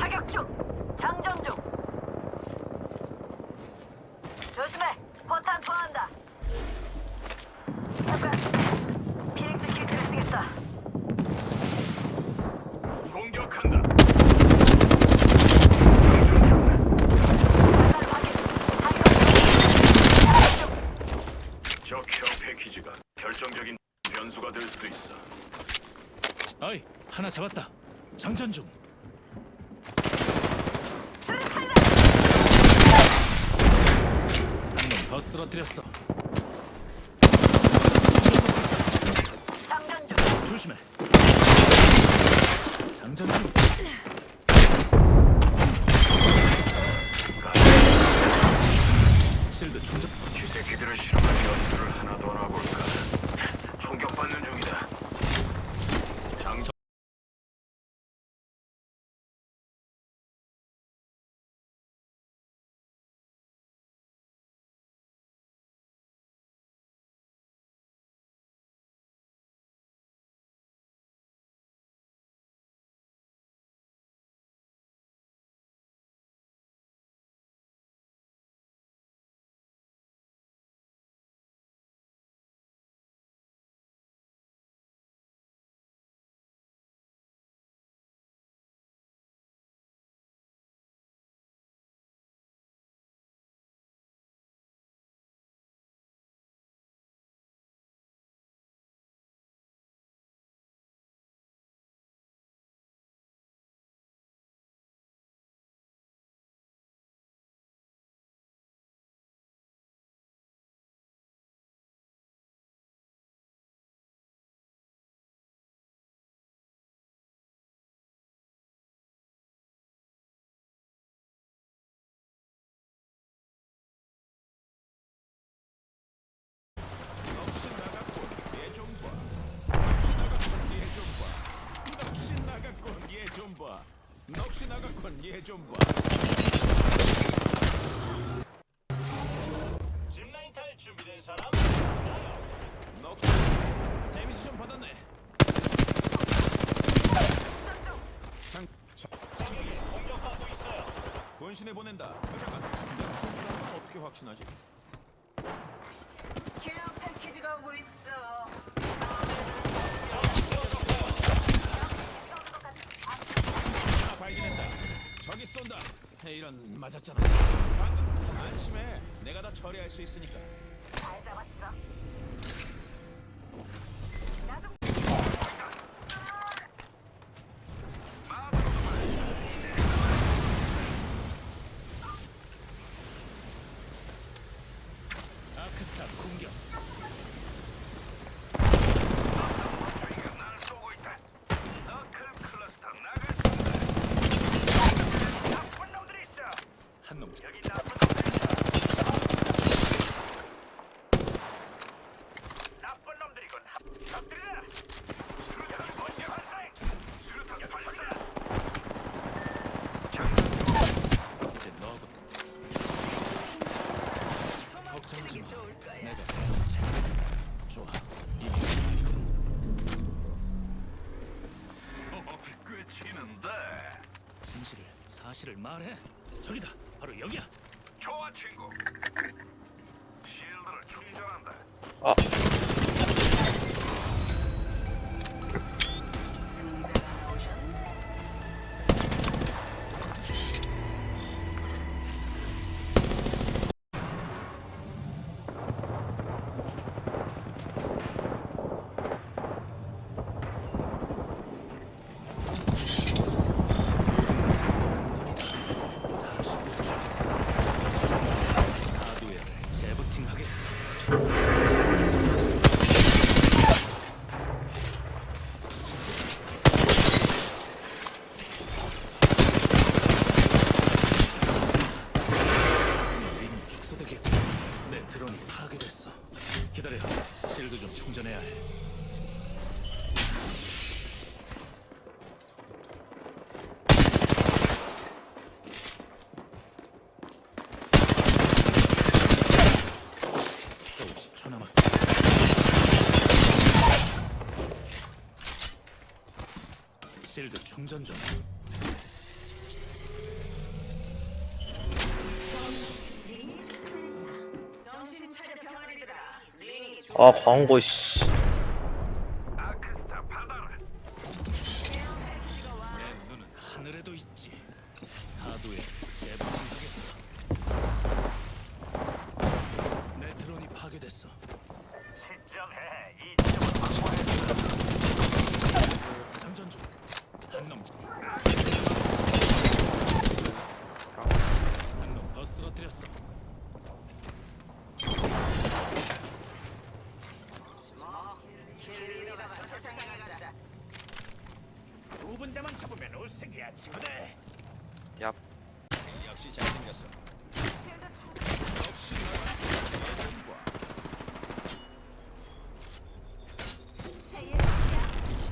사격 중. 장전 중. 조심해. 포탄 투하한다. 잠깐. 피닉스 시트를 쓰겠다. 공격한다. 전달 확인. 사격 중. 저 케어 패키지가 결정적인 변수가 될 수도 있어. 어이, 하나 잡았다. 장전 중. 수류탄이다. 한 놈 더 쓰러뜨렸어. 장전 중. 조심해. 장전 중. 실드 충전. 쥐새끼들을 실험할 연수를 하나 더 놔볼까. 총격받는 중이다. 장전. 넋이 나갔군. 얘 좀 봐. 짚라인 탈 준비된 사람? 넋이 데미지 좀 받았네. 상륙이 공격받고 있어요. 원신에 보낸다. 잠깐. 내가 혼쭐한 건 어떻게 확신하지? 케어 패키지가 오고 있어. 하나 발견했다. 저기 쏜다. 이런 맞았잖아. 방금 안심해. 내가 다 처리할 수 있으니까. 잘 잡았어. 나 좀. 아크스타 공격. 날 쏘고 있다. 너클 클러스터 나갈 수 없다. 나쁜 놈들이 있어. 한 놈. 여기 나쁜 놈들이 있어. 나쁜 놈들이군. 적들이다. 수류탄 번째 발사해. 수류탄 발사. 이제 너하고 걱정하지 마. 좋을 거야. 내가 잘했어. 좋아. 이미 그만이군. 꽤 치는데. 진실을, 사실을 말해. 저기다. 바로 여기야. 좋아 친구. 실드를 충전한다. 승자가 나오셨네. 하드웨어를 재부팅하겠어. 이미 축소되겠고 내 드론이 파괴됐어. 기다려. 실드 좀 충전해야 해. 또 10초 남았다. 실드 충전 중. 아 광고 씨. 아크스타 받아라. 내 눈은 하늘에도 있지. 하도에 재부팅하겠어. 내 드론이 파괴됐어. 진정해. 이 지점을 확보해. 장전 중. 한놈 더 쓰러뜨렸어. 두 군데만 잡으면 우승이야, 친구들. 얍. 역시 잘생겼어. 역시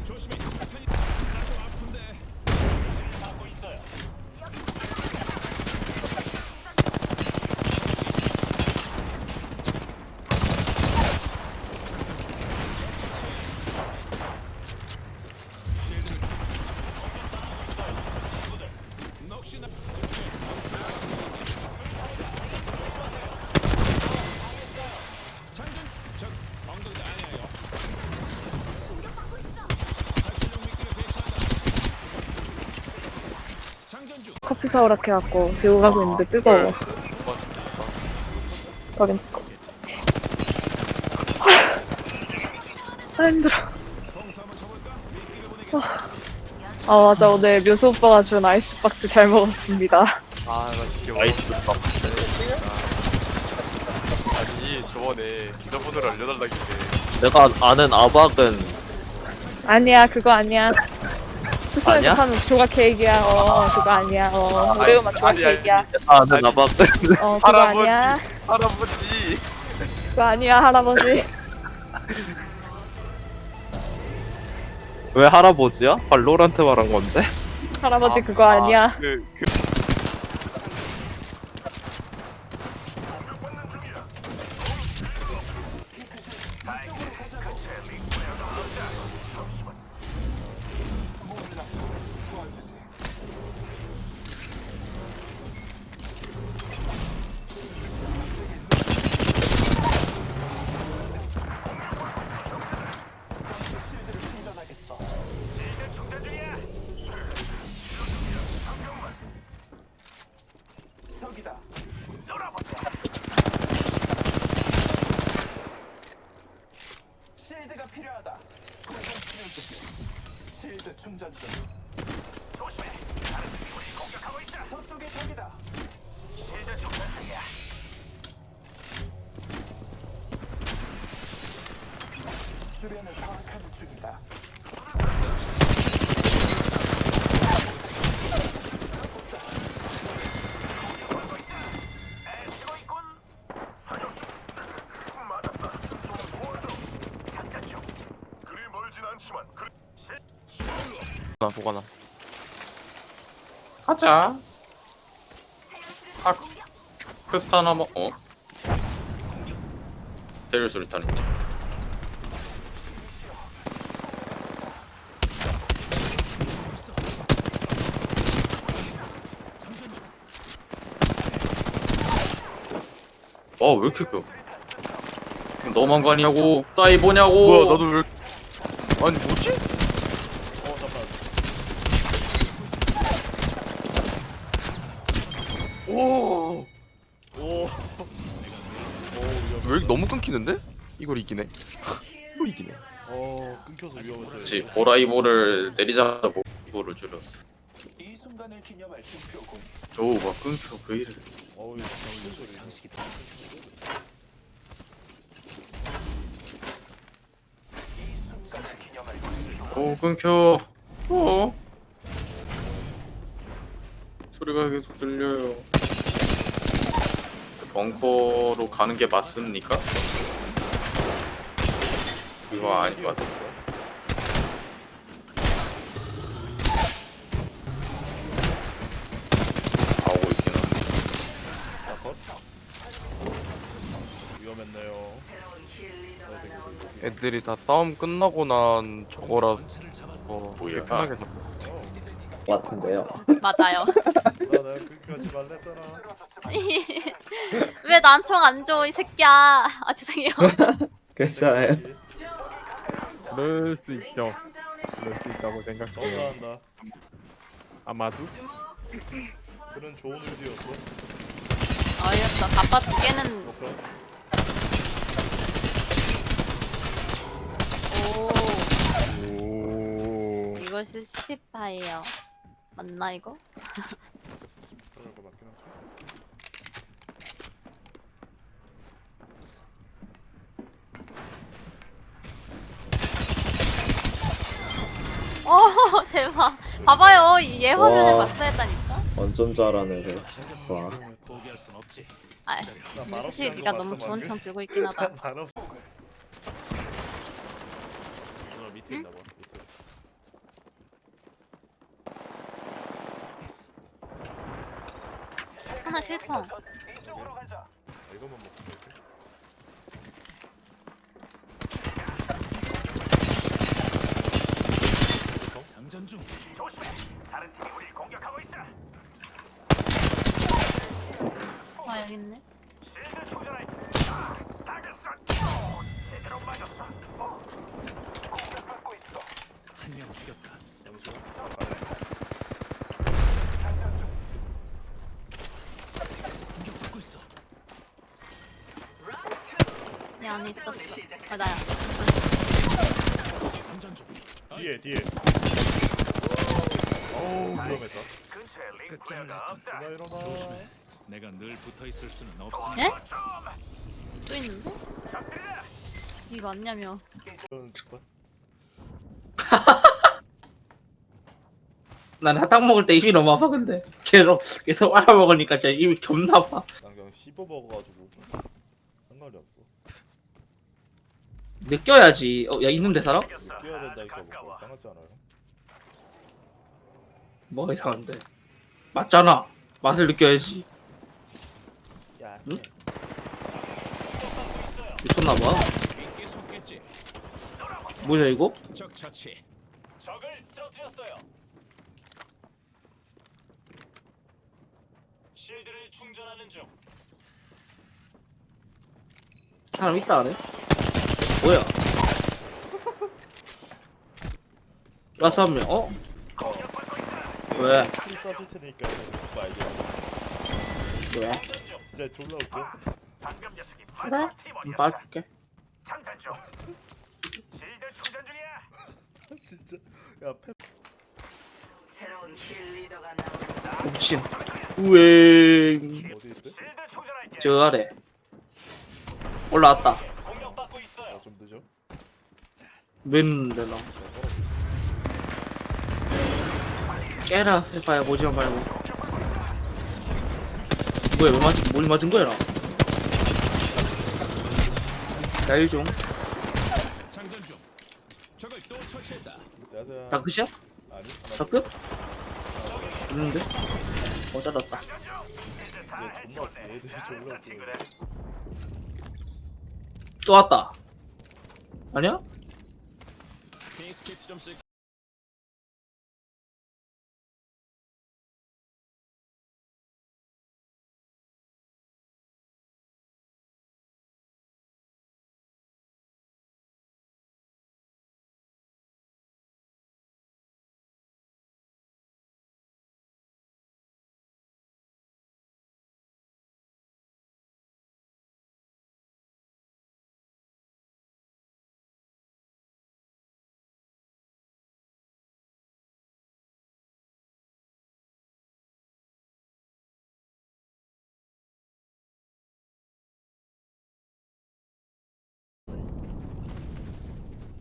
조심해. 폭탄이 아주 아픈데. 하고 있어요. 넋이나 장전 저 엉덩이 아니에요. 탈출용 미끼를 배치한다. 장전 중. 커피 사오라 해갖고 들고 가고 있는데 뜨거워. 여긴 아 힘들어. 봉수 한번 쳐볼까? 미끼를 보내겠어. 아 맞아, 오늘 묘수 오빠가 준 아이스박스 잘 먹었습니다. 아, 나 진짜 나이스 밥. 아니, 저번에 기사번호를 알려달라길래. 내가 아는 아박은 아니야, 그거 아니야. 수선에서 아니야? 파는 조각 케이크야. 그거 아니야. 우리 엄마 조각 아니, 아니. 케이크야. 내가 아는 아니. 아박은 그거 할아버지. 아니야. 할아버지. 그거 아니야, 할아버지. 왜 할아버지야? 발로란트 말한 건데? 할아버지 그거 아니야. 실드가 필요하다. 실드 충전 중. 조심해. 다른 팀이 우리 공격하고 있다. 저쪽에 적이다. 실드 충전 중이야. 주변을 파악하는 중이다. 애쓰고 있군. 사격 중. 맞았다. 좀 도와줘. 장전 중. 그리 멀진 않지만 그리. 나 보관아. 하자. 아, 크스타 하나 먹. 테일 수리탄 있네. 와, 왜 이렇게 껴? 너무한 거 아니냐고. 따위 뭐냐고. 뭐야 나도 왜 아니 뭐지? 오. 왜 이렇게 너무 끊기는데? 이걸 이기네. 이걸 이기네. 끊겨서 위험했어요. 그렇지. 보라이보를 내리자마자 보를 줄였어. 이 순간을 기념할 증표군. 저거 막 끊겨 왜 이래. 어우 장식이다. 이 순간을 기념할 오 끊겨. 소리가 계속 들려요. 벙커로 가는 게 맞습니까? 그거 아닌 것 같은데. 나오고 있긴 한데. 위험했네요. 애들이 다 싸움 끝나고 난 저거라 뭐야. 편하게 잡. 같은데요. 맞아요. 내가 그렇게까지 말랬잖아. 왜 난 총 안 줘, 이 새끼야. 아, 죄송해요. 괜찮아요. 그럴 수 있죠. 그럴 수 있다고 생각해요. 점사한다. 아마도? 그런 좋은 의지였어. 어이없어. 아빠 두 개는 오케이. 오. 오. 이것이 스피파이어. 맞나 이거? 그럴 거 맞긴 하지. 어 대박. 봐봐요. 얘 화면을 와. 봤어야 했다니까. 완전 잘하네 저. 와. 포기할 순 없지. 아, 나 근데 말없이 솔직히 한거 네가 봤어, 너무 좋은 방금? 편 들고 있긴 하다. 말없. 너 밑에 있나 봐. 밑에. 하나 실패. 이쪽으로 가자. 이거만 먹으면 되지. 장전 중. 조심해. 다른 팀이 우리 공격하고 있어. 아 여기 있네. 실드 충전할 때. 당했어. 제대로 맞았어. 공격받고 있어. 한 명 죽였다. 여보세요? 장전 중. 공격받고 있어. 얘 안에 있었어. 아 나야. 장전 중. 뒤에. 어우 위험했다. 근처에 링 끝장을 플레이어가 없다. 일어나. 조심해. 내가 늘 붙어 있을 수는 없으니. 예? 또 있는데? 적들이다. 이거 맞냐며. 이건 뭐, 난 사탕 먹을 때 입이 너무 아파 근데 계속 알아먹으니까 진짜 입이 겁나 아파. 난 그냥 씹어 먹어가지고 상관이 없어. 느껴야지. 야 있는데 사람? 느껴야 된다니까 뭐 이상하지 않아요? 뭐가 이상한데? 맞잖아. 맛을 느껴야지. 야. 응? 미쳤나봐. 인기 솟겠지. 뭐냐 이거? 적 처치. 적을 쓰러뜨렸어요. 실드를 충전하는 중. 사람 있다 안에? 뭐야? 라스 한 명. 어? 왜? 킬 따질 테니까 오빠 알게. 왜? 진짜 졸라 웃겨. 방금 녀석이 그래? 마지막 팀원이었어. 봐줄게. 장전 중. 실드 충전 중이야. 진짜. 야 페. 새로운 킬 리더가 나온다. 미친. 우엥. 어디 있대? 실드 충전할게. 저 아래. 올라왔다. 공격받고 있어요. 좀 늦어. 왜 있는데 나. 깨라 해봐야 보지만 말고. 뭐야 왜 맞은 뭘 맞은 거야 나? 날 좀. 장전 중. 적을 또 처치했다. 짜잔. 다 끝이야? 아니 다 끝? 있는데? 찾았다. 이제 존나 얘들이 졸라 웃겨. 또 왔다. 아니야? 킹스피트 좀 쓸.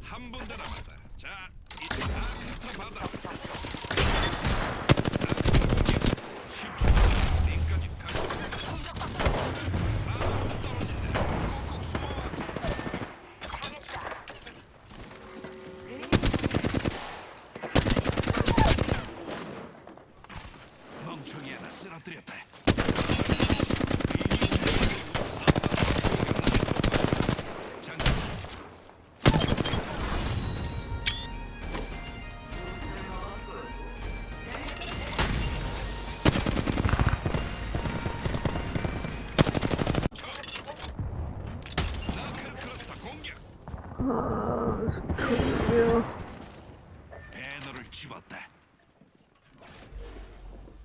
한 분대 남았다. 자, 이제 다 붙어받아. 10초 링까지 가고. 바닥으로 떨어진다. 꼭꼭 숨어와. 멍청이 하나 쓰러뜨렸다. 장전. 나클 클러스터 공격.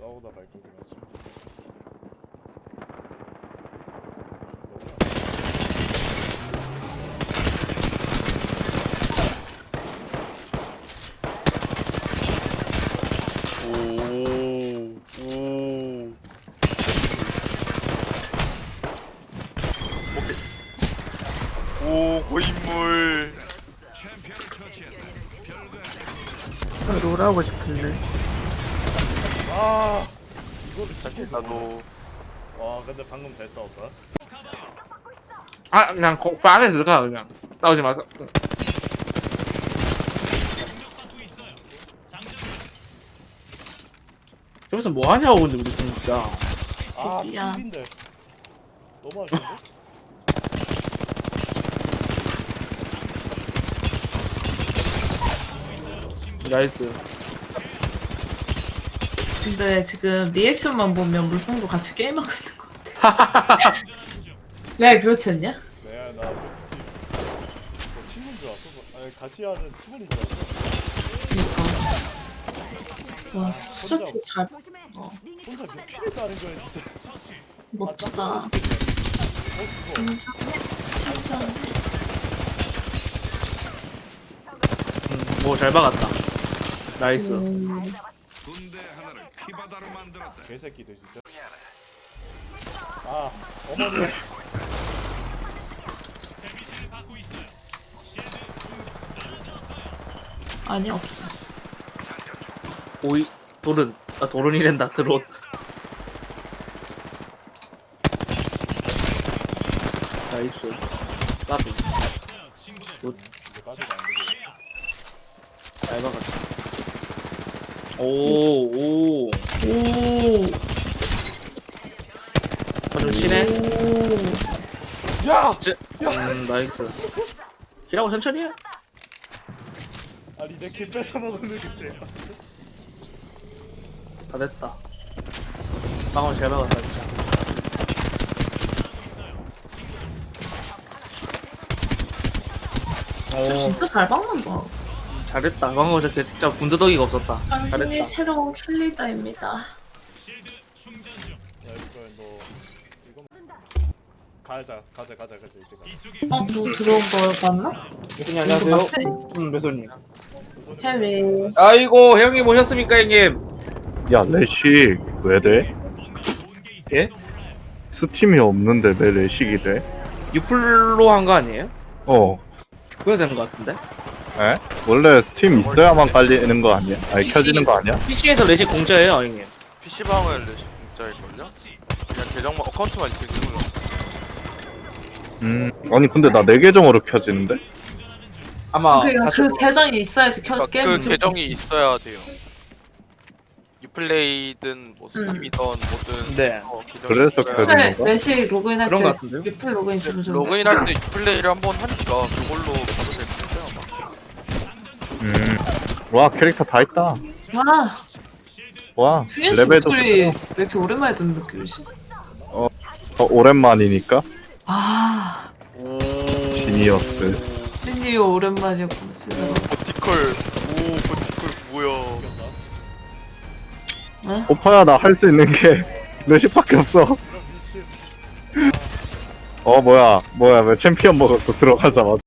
싸우다 갈 거긴 하지. 오 고인물. 롤하고 싶은데. 아 이거를 사실 나도 와 근데 방금 잘 싸웠다. 아 그냥 그 안에 들어가 그냥. 싸우지 마서. 저기서 뭐 하냐고 근데 우리 진짜. 아 미안. 핀인데 너무 아쉬운데? 나이스. 근데 지금 리액션만 보면 물풍도 같이 게임하고 있는 것 같아. 야, 그렇지 않냐? 내가 나 솔직히 뭐 친구인 줄 알았어. 아니 같이 하는 팀원인 줄 알았어. 그니까. 와, 수저팀 잘, 혼자 몇 킬을 따는 거야 진짜. 멋지다. 진짜, 진짜. 뭐 잘 박았다. 나이스. 개새끼들 진짜. 아 어머니. 아니, 없어. 오이 돌은 돌은이랜다 드론. 나이스. 까비. 이제 까지가 안 되게. 잘 박았다. 오. 오. 좀 치네. 야! 나이스. 기라고 천천히 해. 아니 내 킬 뺏어 먹는 게 제일 맞지? 다 됐다. 방금 잘 박았다 진짜. 진짜 잘 박는다. 잘했다. 방금 저렇게 진짜 군더더기가 없었다. 당신이 잘했다. 새로운 킬리더입니다. 야 이거 너 이거 가자 이제 가. 어, 너 들어온 거 봤나? 대표님 안녕하세요. 매소님. 해외. 아이고 형님 오셨습니까 형님? 야, 레식 왜 돼? 예? 스팀이 없는데 내 레식이 돼? 6풀로 한 거 아니에요? 어. 그래야 되는 거 같은데? 에? 원래 스팀 있어야만 깔리는 거 아니야? 아니 켜지는 거 아니야? PC에서 레식 공짜예요 형님. PC방을 레시 공짜일걸요? 그냥 계정만 어카운트만 있을 뿐이야. 아니 근데 나 내 계정으로 켜지는데? 아마 그러니까 그 계정이 있어야지 그러니까 게임을 그 계정이 있어야 돼요. 유플레이든 뭐 스팀이든 뭐든 네. 계정이 그래서 있어야 켜지는 네, 건가? 내시 로그인할 그런 거 때 같은데요? 리플 로그인 좀 좀. 로그인할 때 유플레이를 한번 하니까 그걸로 바로 될 텐데 아마. 와 캐릭터 다 있다. 와, 와 승현 씨 레벨도 목소리 왜 이렇게 오랜만에 듣는 느낌이지? 오랜만이니까 아, 지니어스. 신디오 오랜만이었구나 진짜. 버티컬 뭐야? 오빠야 나 할 수 있는 게 레식밖에 없어. 뭐야 왜 챔피언 먹었어 들어가자마자.